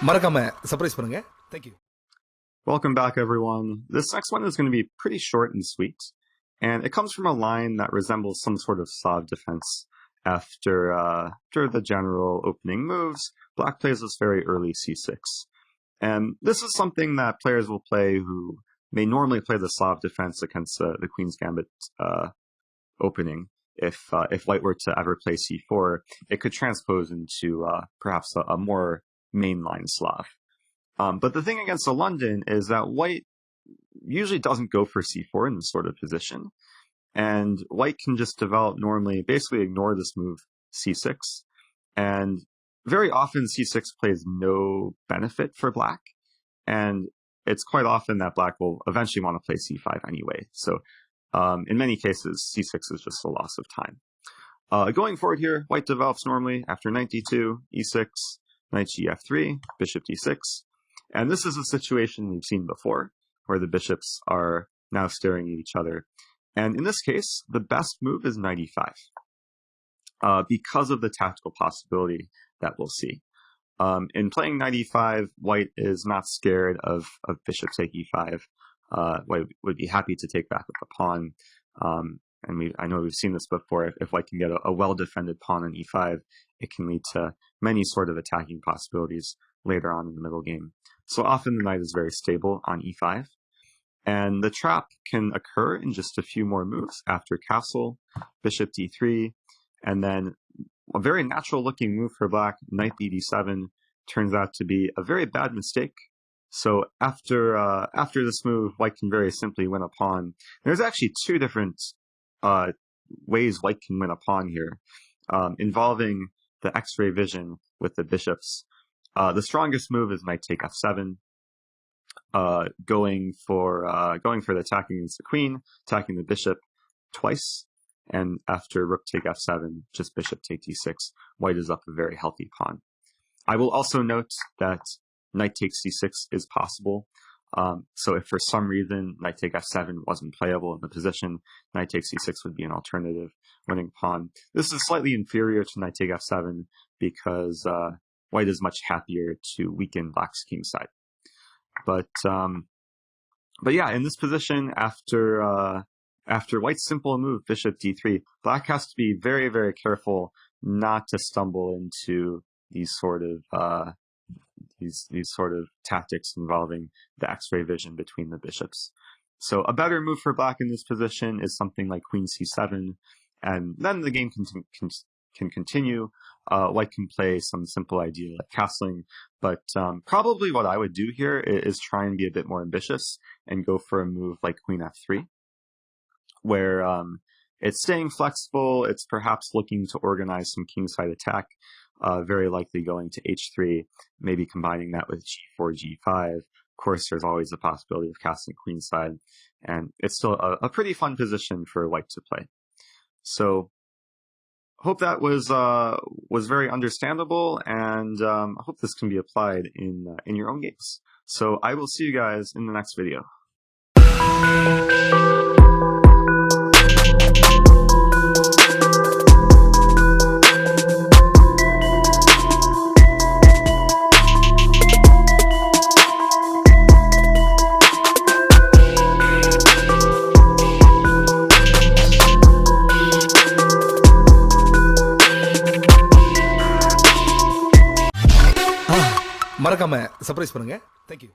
மறக்காம சர்ப்ரைஸ் பண்ணுங்க. Thank you. Welcome back, everyone. This next one is going to be pretty short and sweet, and it comes from a line that resembles some sort of Slav defense. After the general opening moves, black plays this very early c6. And this is something that players will play who may normally play the Slav defense against the Queen's Gambit opening. If white were to ever play c4, it could transpose into perhaps a more mainline Slav. But the thing against the London is that white usually doesn't go for c4 in this sort of position. And white can just develop normally, basically ignore this move c6. And very often c6 plays no benefit for black. And it's quite often that black will eventually want to play c5 anyway. So in many cases, c6 is just a loss of time. Going forward here, white develops normally after knight d2, e6, knight gf3, bishop d6. And this is a situation we've seen before, where the bishops are now staring at each other. And in this case, the best move is knight e5, because of the tactical possibility that we'll see. In playing knight e5, white is not scared of bishop take e5. White would be happy to take back with the pawn. And I know we've seen this before. If white can get a well-defended pawn on e5, it can lead to many sort of attacking possibilities later on in the middle game. So often the knight is very stable on e5. And the trap can occur in just a few more moves after castle, bishop d3, and then a very natural-looking move for black, knight bd7, turns out to be a very bad mistake. So after this move, white can very simply win a pawn. There's actually two different ways white can win a pawn here, involving the X-ray vision with the bishops. The strongest move is knight take f7, going for the attack against the queen, attacking the bishop twice, and after rook take f7, just bishop take d6, white is up a very healthy pawn. I will also note that knight takes c6 is possible. So if for some reason knight take f7 wasn't playable in the position, knight takes c6 would be an alternative winning pawn. This is slightly inferior to knight take f7 because white is much happier to weaken black's king side. But yeah, in this position, after white's simple move, bishop d3, black has to be very, very careful not to stumble into these sort of tactics involving the X-ray vision between the bishops. So a better move for black in this position is something like queen c7, and then the game can continue. White can play some simple idea like castling, but probably what I would do here is try and be a bit more ambitious and go for a move like queen f3, where it's staying flexible, it's perhaps looking to organize some kingside attack, very likely going to h3, maybe combining that with g4, g5. Of course, there's always the possibility of castling queenside, and it's still a pretty fun position for white to play. So, hope that was very understandable, and I hope this can be applied in your own games. So, I will see you guys in the next video. மறக்காம surprise பண்ணுங்க. Thank you.